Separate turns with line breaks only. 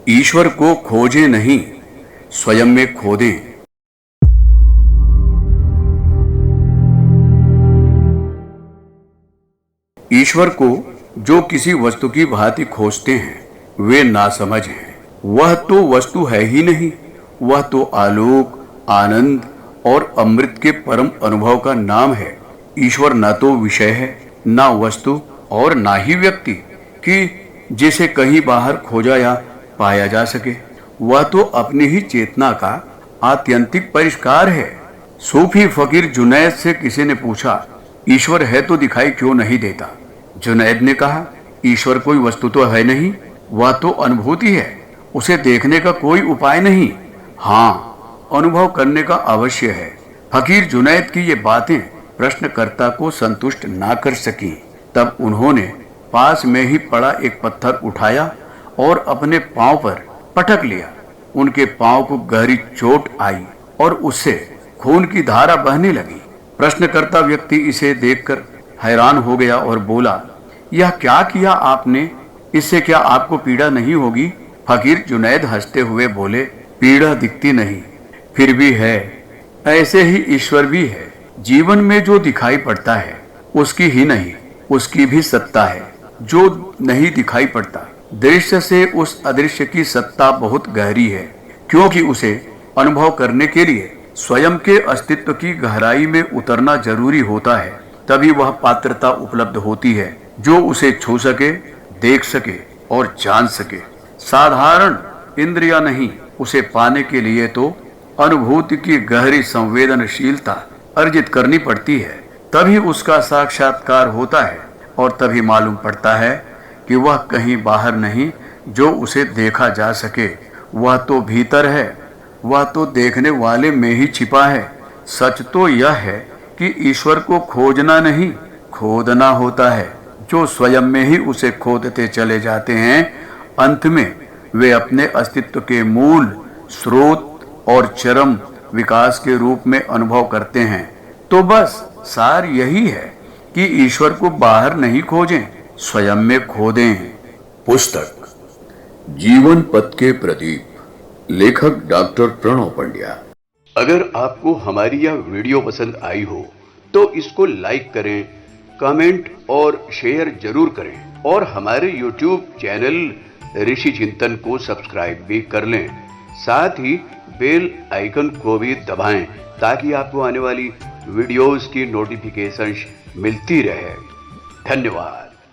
ईश्वर को खोजें नहीं, स्वयं में खोदें। ईश्वर को जो किसी वस्तु की भांति खोजते हैं वे नासमझ हैं। वह तो वस्तु है ही नहीं, वह तो आलोक, आनंद और अमृत के परम अनुभव का नाम है। ईश्वर न तो विषय है, ना वस्तु और ना ही व्यक्ति कि जिसे कहीं बाहर खोजा या पाया जा सके। वह तो अपनी ही चेतना का आत्यंतिक परिष्कार है। सूफी फकीर जुनैद से किसी ने पूछा, ईश्वर है तो दिखाई क्यों नहीं देता? जुनैद ने कहा, ईश्वर कोई वस्तु तो है नहीं, वह तो अनुभूति है। उसे देखने का कोई उपाय नहीं, हाँ अनुभव करने का अवश्य है। फकीर जुनैद की ये बातें प्रश्नकर्ता को संतुष्ट ना कर सकी। तब उन्होंने पास में ही पड़ा एक पत्थर उठाया और अपने पांव पर पटक लिया। उनके पांव को गहरी चोट आई और उससे खून की धारा बहने लगी। प्रश्नकर्ता व्यक्ति इसे देखकर हैरान हो गया और बोला, यह क्या किया आपने? इससे क्या आपको पीड़ा नहीं होगी? फकीर जुनैद हंसते हुए बोले, पीड़ा दिखती नहीं, फिर भी है। ऐसे ही ईश्वर भी है। जीवन में जो दिखाई पड़ता है उसकी ही नहीं, उसकी भी सत्ता है जो नहीं दिखाई पड़ता। दृश्य से उस अदृश्य की सत्ता बहुत गहरी है, क्योंकि उसे अनुभव करने के लिए स्वयं के अस्तित्व की गहराई में उतरना जरूरी होता है। तभी वह पात्रता उपलब्ध होती है जो उसे छू सके, देख सके और जान सके। साधारण इंद्रिया नहीं, उसे पाने के लिए तो अनुभूति की गहरी संवेदनशीलता अर्जित करनी पड़ती है। तभी उसका साक्षात्कार होता है और तभी मालूम पड़ता है कि वह कहीं बाहर नहीं जो उसे देखा जा सके। वह तो भीतर है, वह तो देखने वाले में ही छिपा है। सच तो यह है कि ईश्वर को खोजना नहीं, खोदना होता है। जो स्वयं में ही उसे खोदते चले जाते हैं, अंत में वे अपने अस्तित्व के मूल, स्रोत और चरम विकास के रूप में अनुभव करते हैं। तो बस सार यही है कि ईश्वर को बाहर नहीं खोजें, स्वयं में खोदें।
पुस्तक जीवन पथ के प्रदीप, लेखक डॉक्टर प्रणव पंड्या।
अगर आपको हमारी यह वीडियो पसंद आई हो तो इसको लाइक करें, कमेंट और शेयर जरूर करें और हमारे YouTube चैनल ऋषि चिंतन को सब्सक्राइब भी कर लें। साथ ही बेल आइकन को भी दबाएं ताकि आपको आने वाली वीडियोस की नोटिफिकेशंस मिलती रहे। धन्यवाद।